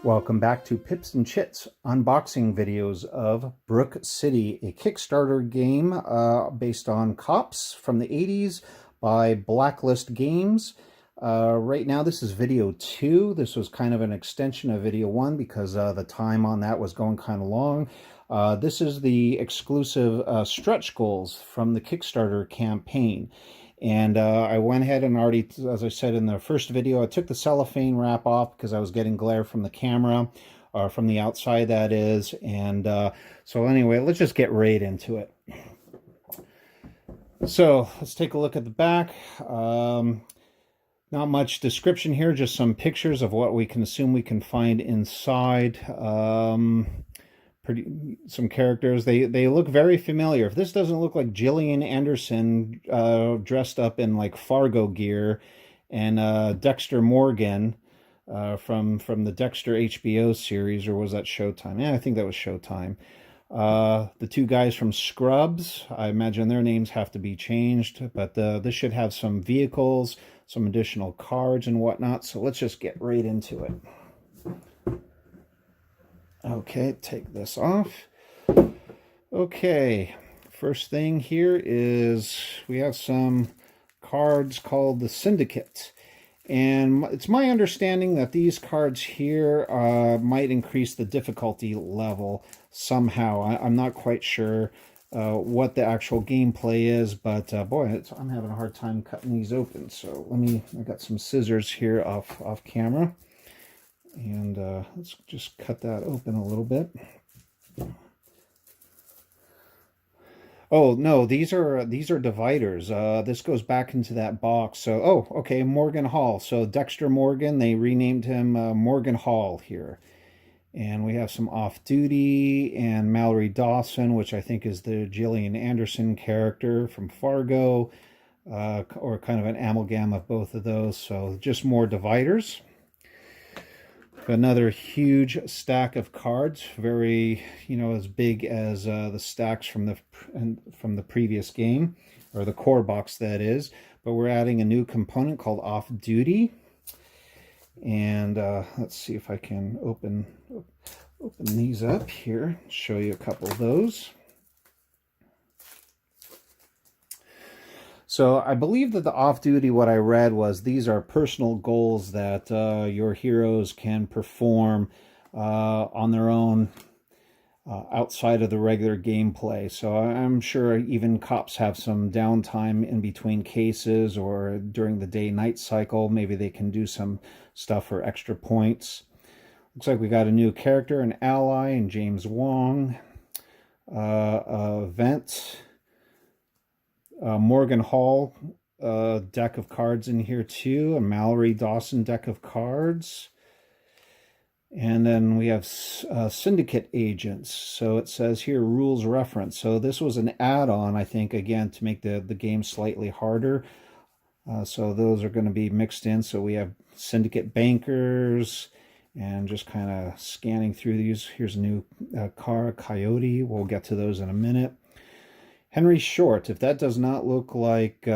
Welcome back to Pips-N-Chits unboxing videos of Brook City, a Kickstarter game based on Cops from the 80s by Blacklist Games. Right now this is video 2. This was kind of an extension of video 1 because the time on that was going kind of long. This is the exclusive stretch goals from the Kickstarter campaign. And I went ahead and already, as I said in the first video, I took the cellophane wrap off because I was getting glare from the camera, or from the outside that is. And so anyway, let's just get right into it. So let's take a look at the back. Not much description here, just some pictures of what we can assume we can find inside. Some characters. They look very familiar. If this doesn't look like Gillian Anderson dressed up in like Fargo gear, and Dexter Morgan from the Dexter HBO series, or was that Showtime? Yeah, I think that was Showtime. The two guys from Scrubs, I imagine their names have to be changed, but this should have some vehicles, some additional cards and whatnot. So let's just get right into it. Okay, take this off. Okay, first thing here is we have some cards called the Syndicate. And it's my understanding that these cards here might increase the difficulty level somehow. I'm not quite sure what the actual gameplay is, but boy, I'm having a hard time cutting these open. So I got some scissors here off camera. And let's just cut that open a little bit. Oh no, these are dividers. This goes back into that box. So okay, Morgan Hall. So Dexter Morgan, they renamed him Morgan Hall here. And we have some off-duty and Mallory Dawson, which I think is the Gillian Anderson character from Fargo, or kind of an amalgam of both of those. So just more dividers. Another huge stack of cards, very, as big as the stacks from the previous game, or the core box that is. But we're adding a new component called Off Duty, and let's see if I can open these up here. Show you a couple of those. So I believe that the off-duty, what I read was these are personal goals that your heroes can perform on their own outside of the regular gameplay. So I'm sure even cops have some downtime in between cases or during the day-night cycle. Maybe they can do some stuff for extra points. Looks like we got a new character, an ally, and James Wong. Event. Morgan Hall deck of cards in here too, a Mallory Dawson deck of cards, and then we have Syndicate agents. So it says here rules reference. So this was an add-on, I think, again to make the game slightly harder. So those are going to be mixed in. So we have Syndicate bankers, and just kind of scanning through these. Here's a new car, Coyote. We'll get to those in a minute. Henry Short, if that does not look like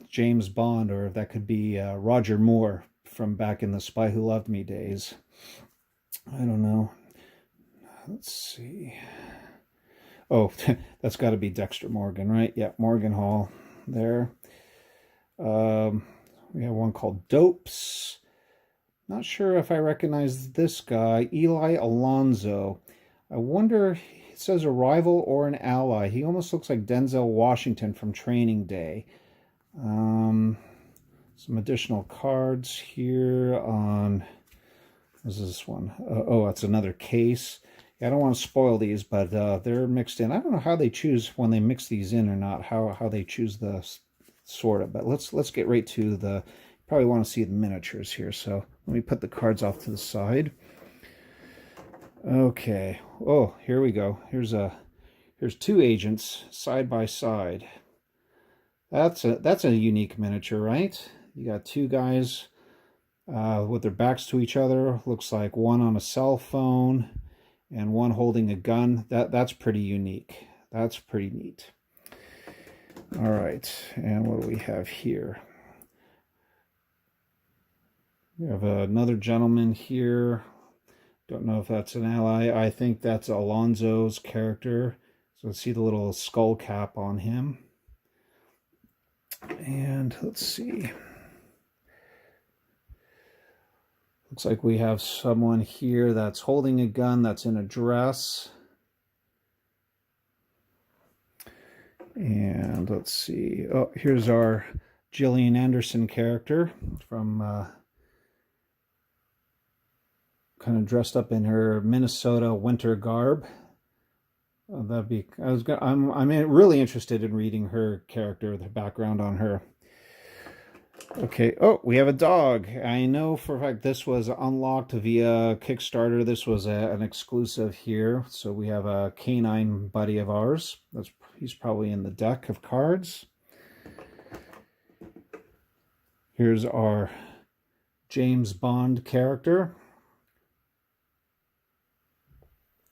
James Bond, or if that could be Roger Moore from back in the Spy Who Loved Me days. I don't know. Let's see. Oh, that's got to be Dexter Morgan, right? Yeah, Morgan Hall there. We have one called Dopes. Not sure if I recognize this guy, Eli Alonzo. I wonder... It says a rival or an ally. He almost looks like Denzel Washington from Training Day. Some additional cards here on... What is this one? Oh, it's another case. Yeah, I don't want to spoil these, but they're mixed in. I don't know how they choose when they mix these in or not, how they choose the sort of. But let's get right to the... You probably want to see the miniatures here, so let me put the cards off to the side. Okay. Oh, here we go. Here's two agents side by side. That's a unique miniature, right? You got two guys with their backs to each other. Looks like one on a cell phone and one holding a gun. That's pretty unique. That's pretty neat. All right. And what do we have here? We have another gentleman here Don't know if that's an ally. I think that's Alonzo's character. So let's see the little skull cap on him. And let's see. Looks like we have someone here that's holding a gun that's in a dress. And let's see. Oh, here's our Gillian Anderson character from kind of dressed up in her Minnesota winter garb. That'd be. I'm really interested in reading her character, the background on her. Okay. Oh, we have a dog. I know for a fact this was unlocked via Kickstarter. This was an exclusive here. So we have a canine buddy of ours. He's probably in the deck of cards. Here's our James Bond character.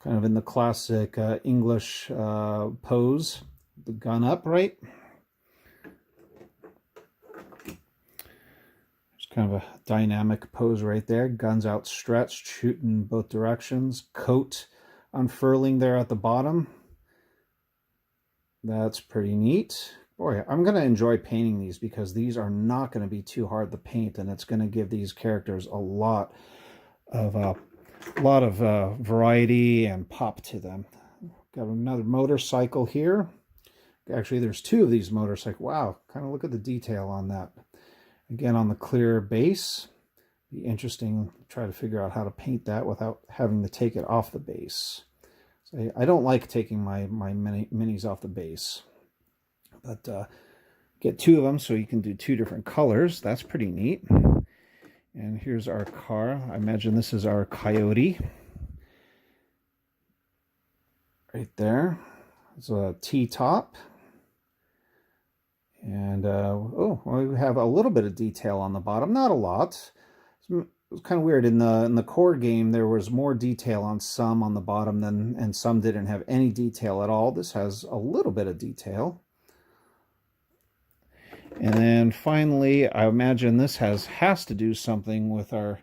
Kind of in the classic English pose. The gun up, right? Kind of a dynamic pose right there. Guns outstretched, shooting both directions. Coat unfurling there at the bottom. That's pretty neat. Boy, I'm going to enjoy painting these because these are not going to be too hard to paint, and it's going to give these characters a lot of variety and pop to them. Got another motorcycle here. Actually, there's two of these motorcycles. Wow, kind of look at the detail on that. Again, on the clear base. Be interesting to try to figure out how to paint that without having to take it off the base. So I don't like taking my minis off the base. But get two of them so you can do two different colors. That's pretty neat. And here's our car. I imagine this is our Coyote. Right there. It's a T-top. And, oh, well, we have a little bit of detail on the bottom. Not a lot. It was kind of weird. In the core game, there was more detail on some on the bottom and some didn't have any detail at all. This has a little bit of detail. And then finally, I imagine this has to do something with our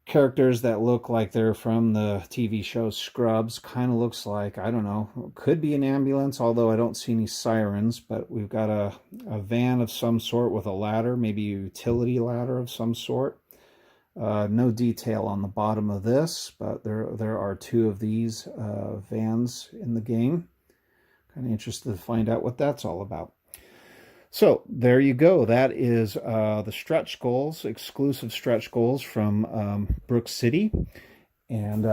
characters that look like they're from the TV show Scrubs. Kind of looks like, I don't know, could be an ambulance, although I don't see any sirens. But we've got a van of some sort with a ladder, maybe a utility ladder of some sort. No detail on the bottom of this, but there are two of these vans in the game. Kind of interested to find out what that's all about. So there you go. That is the stretch goals, exclusive stretch goals from Brook City. And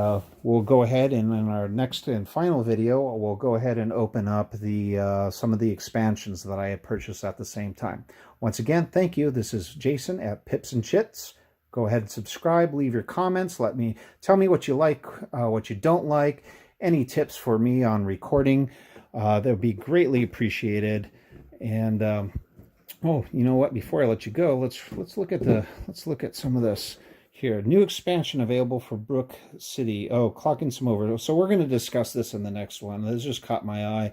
we'll go ahead and in our next and final video, we'll go ahead and open up the some of the expansions that I had purchased at the same time. Once again, thank you. This is Jason at Pips-N-Chits. Go ahead and subscribe, leave your comments. Tell me what you like, what you don't like, any tips for me on recording. That would be greatly appreciated. And oh, you know what? Before I let you go, let's look at some of this here. New expansion available for Brook City. Oh, clocking some over. So we're going to discuss this in the next one. This just caught my eye.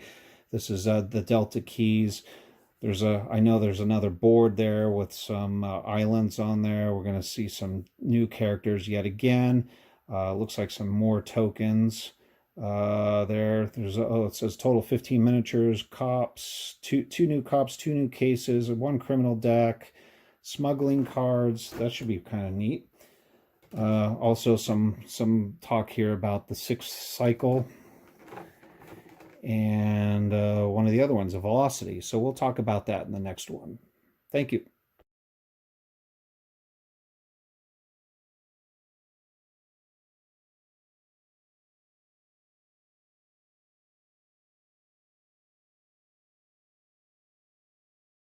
This is the Delta Keys. I know there's another board there with some islands on there. We're going to see some new characters yet again. Looks like some more tokens. It says total 15 miniatures, cops, two new cops, 2 new cases, 1 criminal deck, smuggling cards. That should be kind of neat. Also some talk here about the 6th cycle and one of the other ones, a velocity. So we'll talk about that in the next one. Thank you.